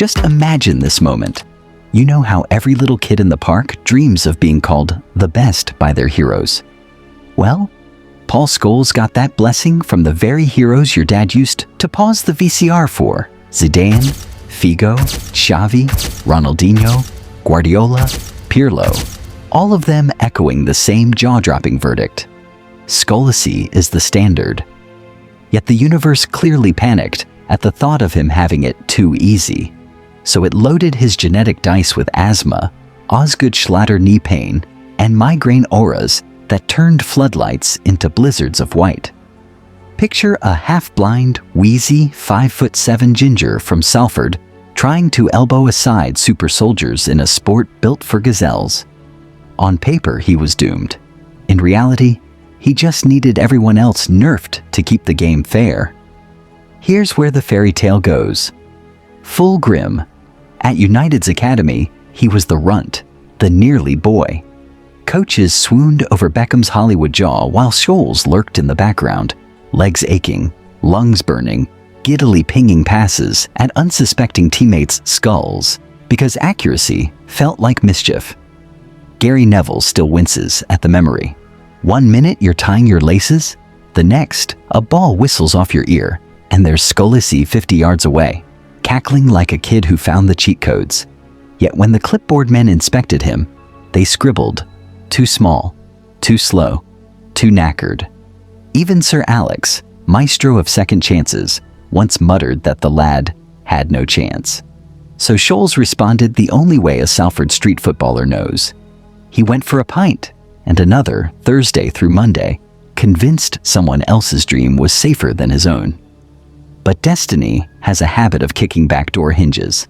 Just imagine this moment. You know how every little kid in the park dreams of being called the best by their heroes. Well, Paul Scholes got that blessing from the very heroes your dad used to pause the VCR for. Zidane, Figo, Xavi, Ronaldinho, Guardiola, Pirlo, all of them echoing the same jaw-dropping verdict. Scolacy is the standard. Yet the universe clearly panicked at the thought of him having it too easy. So it loaded his genetic dice with asthma, Osgood Schlatter knee pain, and migraine auras that turned floodlights into blizzards of white. Picture a half-blind, wheezy 5'7" ginger from Salford trying to elbow aside super soldiers in a sport built for gazelles. On paper, he was doomed. In reality, he just needed everyone else nerfed to keep the game fair. Here's where the fairy tale goes. Full grim. At United's academy, he was the runt, the nearly boy. Coaches swooned over Beckham's Hollywood jaw while Scholes lurked in the background, legs aching, lungs burning, giddily pinging passes at unsuspecting teammates' skulls because accuracy felt like mischief. Gary Neville still winces at the memory. 1 minute you're tying your laces, the next, a ball whistles off your ear, and there's Scolacy 50 yards away, cackling like a kid who found the cheat codes. Yet when the clipboard men inspected him, they scribbled, too small, too slow, too knackered. Even Sir Alex, maestro of second chances, once muttered that the lad had no chance. So Scholes responded the only way a Salford street footballer knows. He went for a pint, and another Thursday through Monday, convinced someone else's dream was safer than his own. But destiny has a habit of kicking backdoor hinges.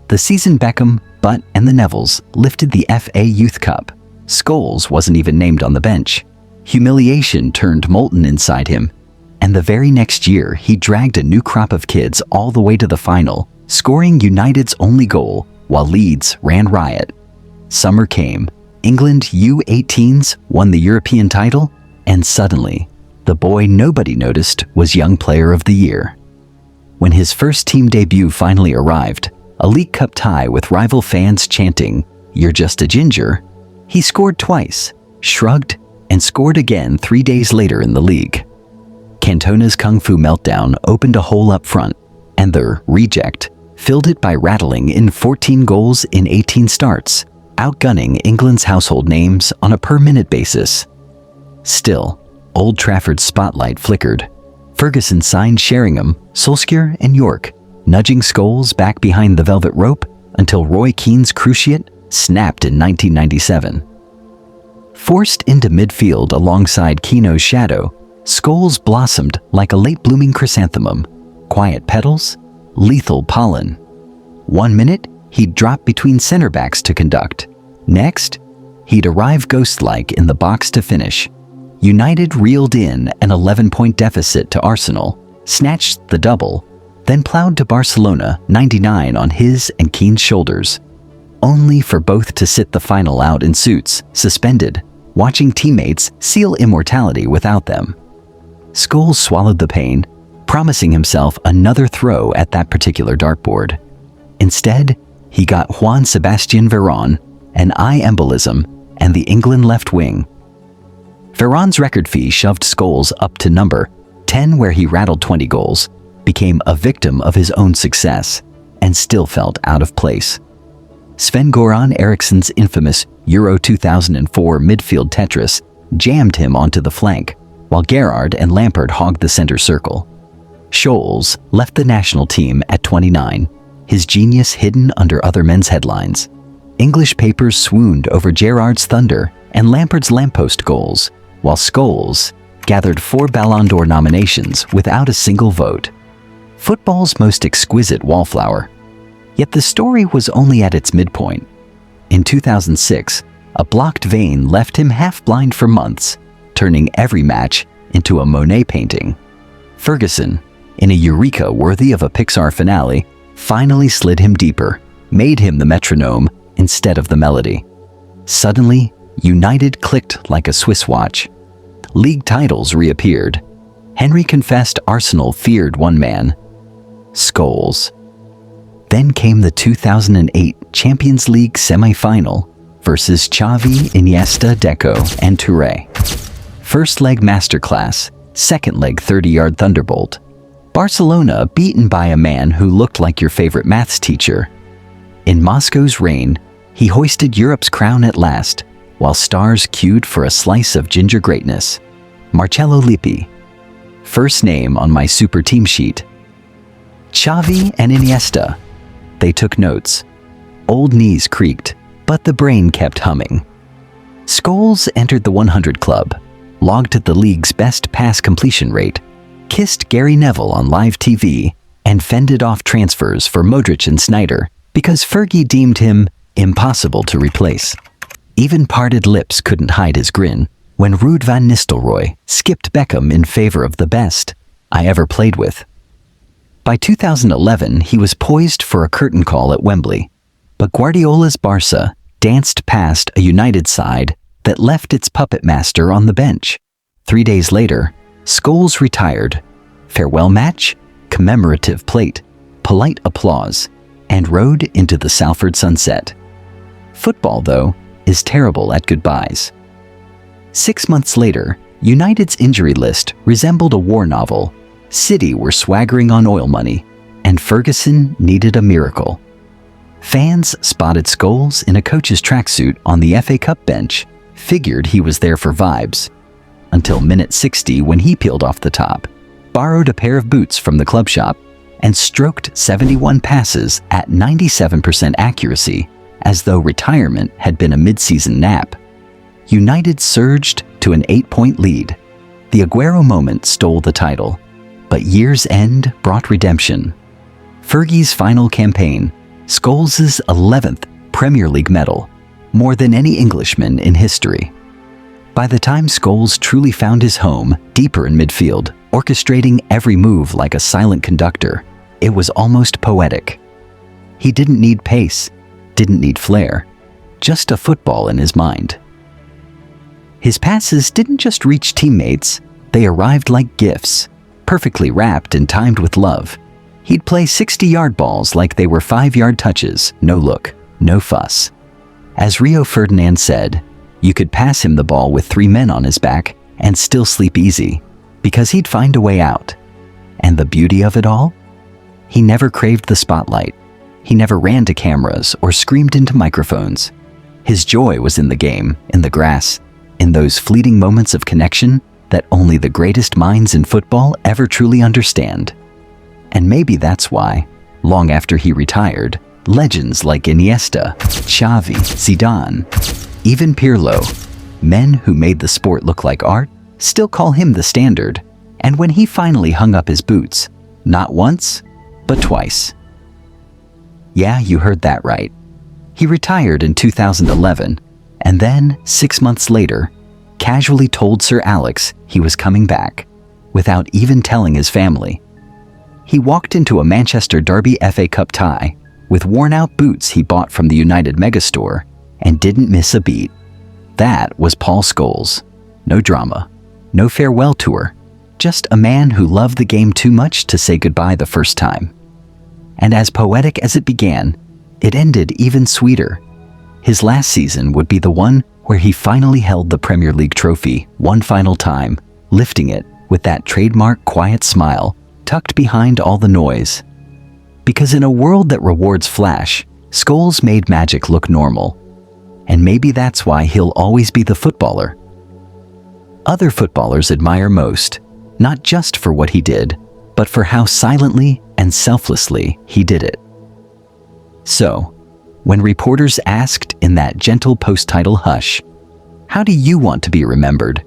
The season Beckham, Butt, and the Nevilles lifted the FA Youth Cup. Scholes wasn't even named on the bench. Humiliation turned molten inside him, and the very next year he dragged a new crop of kids all the way to the final, scoring United's only goal while Leeds ran riot. Summer came, England U18s won the European title, and suddenly, the boy nobody noticed was Young Player of the Year. When his first team debut finally arrived, a League Cup tie with rival fans chanting, "You're just a ginger," he scored twice, shrugged, and scored again 3 days later in the league. Cantona's Kung Fu meltdown opened a hole up front, and their reject filled it by rattling in 14 goals in 18 starts, outgunning England's household names on a per-minute basis. Still, Old Trafford's spotlight flickered. Ferguson signed Sheringham, Solskjaer, and York, nudging Scholes back behind the velvet rope until Roy Keane's cruciate snapped in 1997. Forced into midfield alongside Keano's shadow, Scholes blossomed like a late-blooming chrysanthemum, quiet petals, lethal pollen. 1 minute, he'd drop between center backs to conduct. Next, he'd arrive ghost-like in the box to finish. United reeled in an 11-point deficit to Arsenal, snatched the double, then plowed to Barcelona 99 on his and Keane's shoulders, only for both to sit the final out in suits, suspended, watching teammates seal immortality without them. Scholes swallowed the pain, promising himself another throw at that particular dartboard. Instead, he got Juan Sebastian Veron, an eye embolism, and the England left wing. Veron's record fee shoved Scholes up to number 10, where he rattled 20 goals, became a victim of his own success, and still felt out of place. Sven-Goran Eriksson's infamous Euro 2004 midfield Tetris jammed him onto the flank, while Gerrard and Lampard hogged the center circle. Scholes left the national team at 29, his genius hidden under other men's headlines. English papers swooned over Gerrard's thunder and Lampard's lamppost goals, while Scholes gathered 4 Ballon d'Or nominations without a single vote. Football's most exquisite wallflower. Yet the story was only at its midpoint. In 2006, a blocked vein left him half-blind for months, turning every match into a Monet painting. Ferguson, in a eureka worthy of a Pixar finale, finally slid him deeper, made him the metronome instead of the melody. Suddenly, United clicked like a Swiss watch. League titles reappeared. Henry confessed Arsenal feared one man: Scholes. Then came the 2008 Champions League semi-final versus Xavi, Iniesta, Deco, and Touré. First leg masterclass, second leg 30-yard thunderbolt. Barcelona beaten by a man who looked like your favorite maths teacher. In Moscow's reign, he hoisted Europe's crown at last, while stars queued for a slice of ginger greatness. Marcello Lippi. First name on my super team sheet. Xavi and Iniesta. They took notes. Old knees creaked, but the brain kept humming. Scholes entered the 100 club, logged the league's best pass completion rate, kissed Gary Neville on live TV, and fended off transfers for Modric and Snyder because Fergie deemed him impossible to replace. Even parted lips couldn't hide his grin when Ruud van Nistelrooy skipped Beckham in favor of the best I ever played with. By 2011, he was poised for a curtain call at Wembley, but Guardiola's Barca danced past a United side that left its puppet master on the bench. 3 days later, Scholes retired. Farewell match, commemorative plate, polite applause, and rode into the Salford sunset. Football, though, is terrible at goodbyes. 6 months later, United's injury list resembled a war novel. City were swaggering on oil money, and Ferguson needed a miracle. Fans spotted Scholes in a coach's tracksuit on the FA Cup bench, figured he was there for vibes, until minute 60 when he peeled off the top, borrowed a pair of boots from the club shop, and stroked 71 passes at 97% accuracy, as though retirement had been a mid-season nap. United surged to an 8-point lead. The Aguero moment stole the title, but year's end brought redemption. Fergie's final campaign, Scholes' 11th Premier League medal, more than any Englishman in history. By the time Scholes truly found his home deeper in midfield, orchestrating every move like a silent conductor, it was almost poetic. He didn't need pace, didn't need flair, just a football in his mind. His passes didn't just reach teammates, they arrived like gifts, perfectly wrapped and timed with love. He'd play 60-yard balls like they were 5-yard touches, no look, no fuss. As Rio Ferdinand said, you could pass him the ball with 3 men on his back and still sleep easy, because he'd find a way out. And the beauty of it all? He never craved the spotlight. He never ran to cameras or screamed into microphones. His joy was in the game, in the grass, in those fleeting moments of connection that only the greatest minds in football ever truly understand. And maybe that's why, long after he retired, legends like Iniesta, Xavi, Zidane, even Pirlo, men who made the sport look like art, still call him the standard. And when he finally hung up his boots, not once, but twice. Yeah, you heard that right. He retired in 2011, and then, 6 months later, casually told Sir Alex he was coming back, without even telling his family. He walked into a Manchester Derby FA Cup tie, with worn-out boots he bought from the United megastore, and didn't miss a beat. That was Paul Scholes. No drama, no farewell tour, just a man who loved the game too much to say goodbye the first time. And as poetic as it began, it ended even sweeter. His last season would be the one where he finally held the Premier League trophy one final time, lifting it with that trademark quiet smile tucked behind all the noise. Because in a world that rewards flash, Scholes made magic look normal. And maybe that's why he'll always be the footballer other footballers admire most, not just for what he did, but for how silently and selflessly he did it. So, when reporters asked in that gentle post-title hush, "How do you want to be remembered?"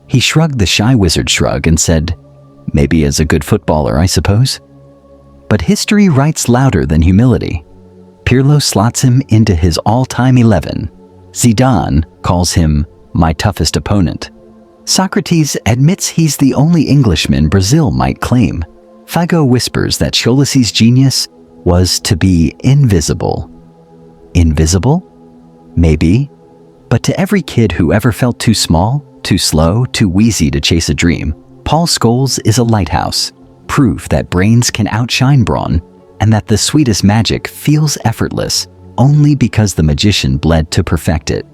he shrugged the shy wizard shrug and said, "Maybe as a good footballer, I suppose." But history writes louder than humility. Pirlo slots him into his all-time 11. Zidane calls him my toughest opponent. Socrates admits he's the only Englishman Brazil might claim. Figo whispers that Scholesi's genius was to be invisible. Invisible? Maybe. But to every kid who ever felt too small, too slow, too wheezy to chase a dream, Paul Scholes is a lighthouse, proof that brains can outshine brawn, and that the sweetest magic feels effortless only because the magician bled to perfect it.